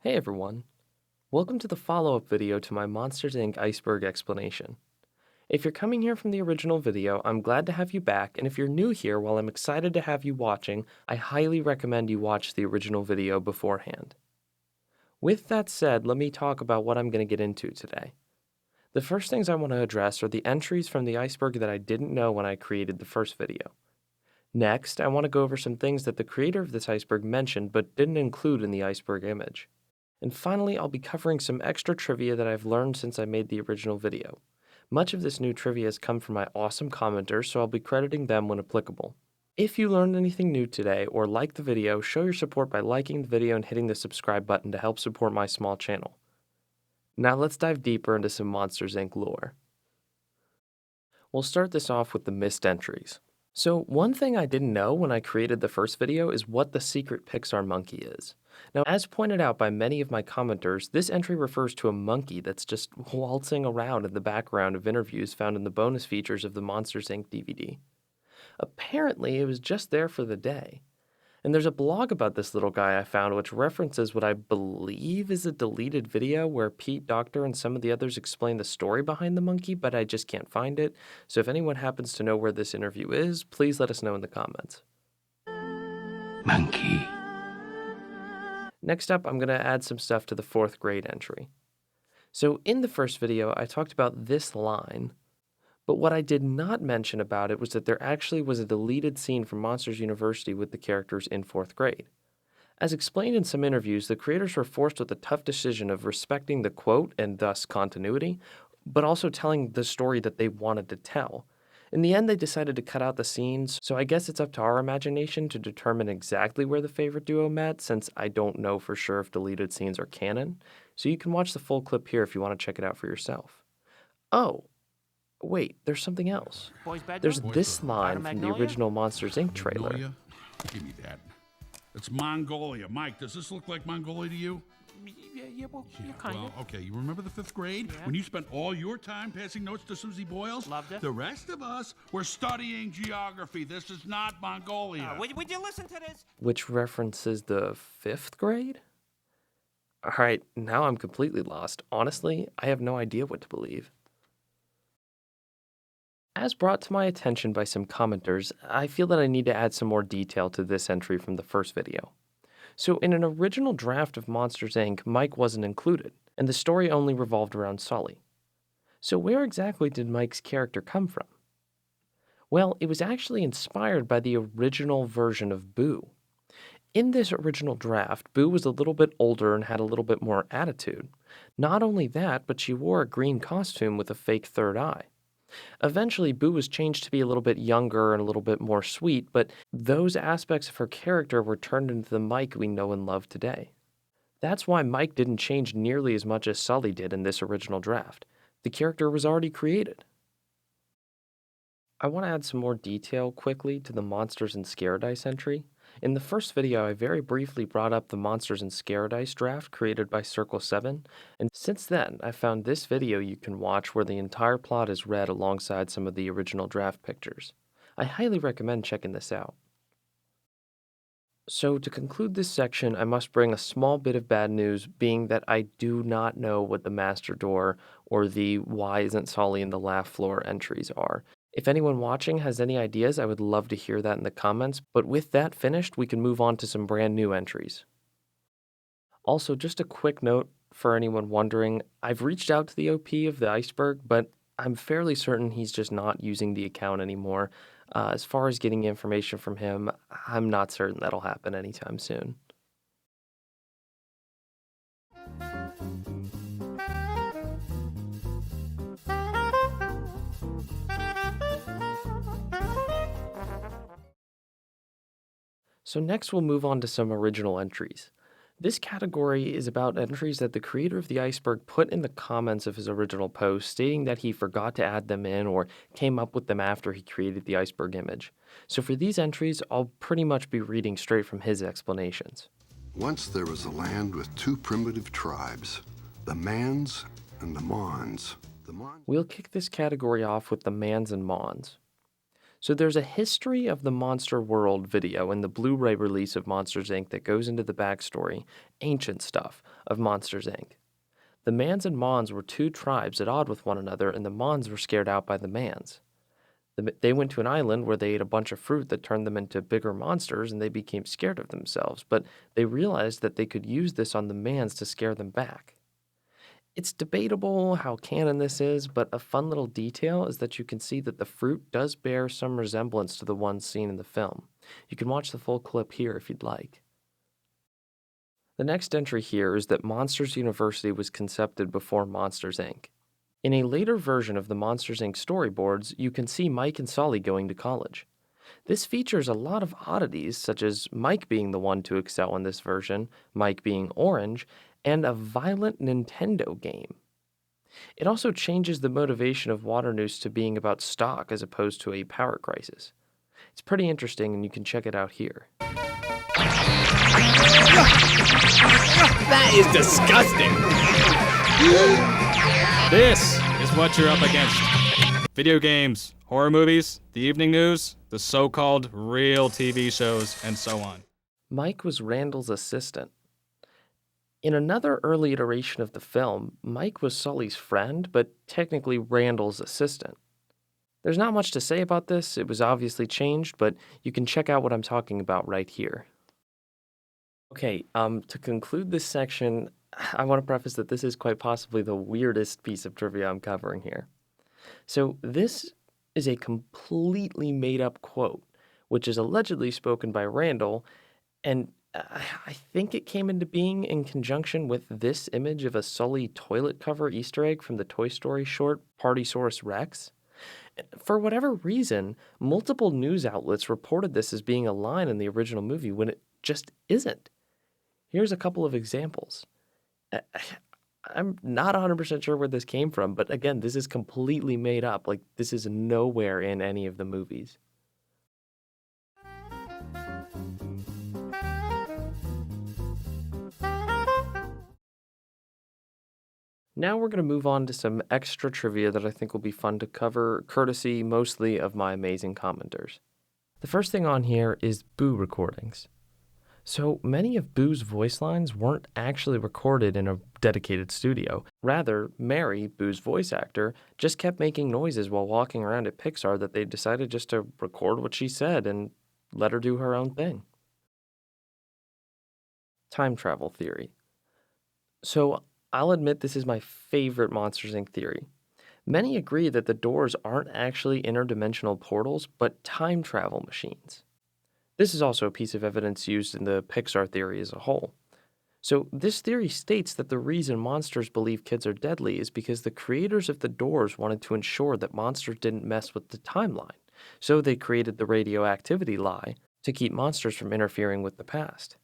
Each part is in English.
Hey everyone! Welcome to the follow-up video to my Monsters Inc. Iceberg explanation. If you're coming here from the original video, I'm glad to have you back, and if you're new here, while I'm excited to have you watching, I highly recommend you watch the original video beforehand. With that said, let me talk about what I'm going to get into today. The first things I want to address are the entries from the iceberg that I didn't know when I created the first video. Next, I want to go over some things that the creator of this iceberg mentioned but didn't include in the iceberg image. And finally, I'll be covering some extra trivia that I've learned since I made the original video. Much of this new trivia has come from my awesome commenters, so I'll be crediting them when applicable. If you learned anything new today or liked the video, show your support by liking the video and hitting the subscribe button to help support my small channel. Now let's dive deeper into some Monsters Inc. lore. We'll start this off with the missed entries. So one thing I didn't know when I created the first video is what the secret Pixar monkey is. Now, as pointed out by many of my commenters, this entry refers to a monkey that's just waltzing around in the background of interviews found in the bonus features of the Monsters Inc. DVD. Apparently, it was just there for the day. And there's a blog about this little guy I found which references what I believe is a deleted video where Pete, Doctor, and some of the others explain the story behind the monkey, but I just can't find it. So if anyone happens to know where this interview is, please let us know in the comments. Monkey. Next up, I'm going to add some stuff to the 4th grade entry. So in the first video, I talked about this line, but what I did not mention about it was that there actually was a deleted scene from Monsters University with the characters in 4th grade. As explained in some interviews, the creators were forced with the tough decision of respecting the quote and thus continuity, but also telling the story that they wanted to tell. In the end, they decided to cut out the scenes, so I guess it's up to our imagination to determine exactly where the favorite duo met, since I don't know for sure if deleted scenes are canon, so you can watch the full clip here if you want to check it out for yourself. Oh, wait, there's something else. There's this line from the original Monsters Inc. trailer. Magnolia? Give me that. It's Mongolia. Mike, does this look like Mongolia to you? Well, kind of. Okay, you remember the 5th grade? Yeah. When you spent all your time passing notes to Susie Boyles? Loved it. The rest of us were studying geography. This is not Mongolia. Would you listen to this? Which references the 5th grade? Alright, now I'm completely lost. Honestly, I have no idea what to believe. As brought to my attention by some commenters, I feel that I need to add some more detail to this entry from the first video. So in an original draft of Monsters Inc., Mike wasn't included, and the story only revolved around Sully. So where exactly did Mike's character come from? Well, it was actually inspired by the original version of Boo. In this original draft, Boo was a little bit older and had a little bit more attitude. Not only that, but she wore a green costume with a fake third eye. Eventually, Boo was changed to be a little bit younger and a little bit more sweet, but those aspects of her character were turned into the Mike we know and love today. That's why Mike didn't change nearly as much as Sully did in this original draft. The character was already created. I want to add some more detail quickly to the Monsters and Scaredice entry. In the first video, I very briefly brought up the Monsters and Scaredice draft created by Circle 7, and since then, I found this video you can watch where the entire plot is read alongside some of the original draft pictures. I highly recommend checking this out. So to conclude this section, I must bring a small bit of bad news, being that I do not know what the Master Door or the Why Isn't Sully in the Laugh Floor entries are. If anyone watching has any ideas, I would love to hear that in the comments, but with that finished, we can move on to some brand new entries. Also, just a quick note for anyone wondering, I've reached out to the OP of the Iceberg, but I'm fairly certain he's just not using the account anymore. As far as getting information from him, I'm not certain that'll happen anytime soon. So next we'll move on to some original entries. This category is about entries that the creator of the iceberg put in the comments of his original post, stating that he forgot to add them in or came up with them after he created the iceberg image. So for these entries, I'll pretty much be reading straight from his explanations. Once there was a land with two primitive tribes, the Mans and the Mons. We'll kick this category off with the Mans and Mons. So there's a history of the Monster World video in the Blu-ray release of Monsters Inc. that goes into the backstory, ancient stuff, of Monsters Inc. The Mans and Mons were two tribes at odds with one another, and the Mons were scared out by the Mans. They went to an island where they ate a bunch of fruit that turned them into bigger monsters, and they became scared of themselves, but they realized that they could use this on the Mans to scare them back. It's debatable how canon this is, but a fun little detail is that you can see that the fruit does bear some resemblance to the ones seen in the film. You can watch the full clip here if you'd like. The next entry here is that Monsters University was conceived before Monsters Inc. In a later version of the Monsters Inc. storyboards, you can see Mike and Sully going to college. This features a lot of oddities, such as Mike being the one to excel in this version, Mike being orange, and a violent Nintendo game. It also changes the motivation of Waternoose to being about stock as opposed to a power crisis. It's pretty interesting, and you can check it out here. That is disgusting! This is what you're up against. Video games, horror movies, the evening news, the so-called real TV shows, and so on. Mike was Randall's assistant. In another early iteration of the film, Mike was Sully's friend, but technically Randall's assistant. There's not much to say about this, it was obviously changed, but you can check out what I'm talking about right here. Okay, to conclude this section, I want to preface that this is quite possibly the weirdest piece of trivia I'm covering here. So this is a completely made-up quote, which is allegedly spoken by Randall, and I think it came into being in conjunction with this image of a Sully toilet cover Easter egg from the Toy Story short Partysaurus Rex. For whatever reason, multiple news outlets reported this as being a line in the original movie when it just isn't. Here's a couple of examples. I'm not 100% sure where this came from, but again, this is completely made up. Like, this is nowhere in any of the movies. Now we're going to move on to some extra trivia that I think will be fun to cover, courtesy mostly of my amazing commenters. The first thing on here is Boo recordings. So many of Boo's voice lines weren't actually recorded in a dedicated studio. Rather, Mary, Boo's voice actor, just kept making noises while walking around at Pixar that they decided just to record what she said and let her do her own thing. Time travel theory. So I'll admit this is my favorite Monsters, Inc. theory. Many agree that the doors aren't actually interdimensional portals, but time travel machines. This is also a piece of evidence used in the Pixar theory as a whole. So this theory states that the reason monsters believe kids are deadly is because the creators of the doors wanted to ensure that monsters didn't mess with the timeline. So they created the radioactivity lie to keep monsters from interfering with the past.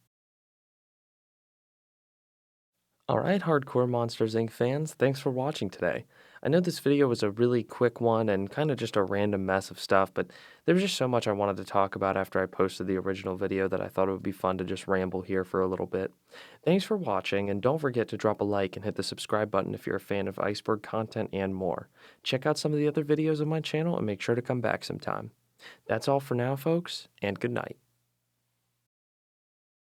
Alright, hardcore Monsters Inc. fans, thanks for watching today. I know this video was a really quick one and kind of just a random mess of stuff, but there was just so much I wanted to talk about after I posted the original video that I thought it would be fun to just ramble here for a little bit. Thanks for watching, and don't forget to drop a like and hit the subscribe button if you're a fan of Iceberg content and more. Check out some of the other videos on my channel and make sure to come back sometime. That's all for now, folks, and good night.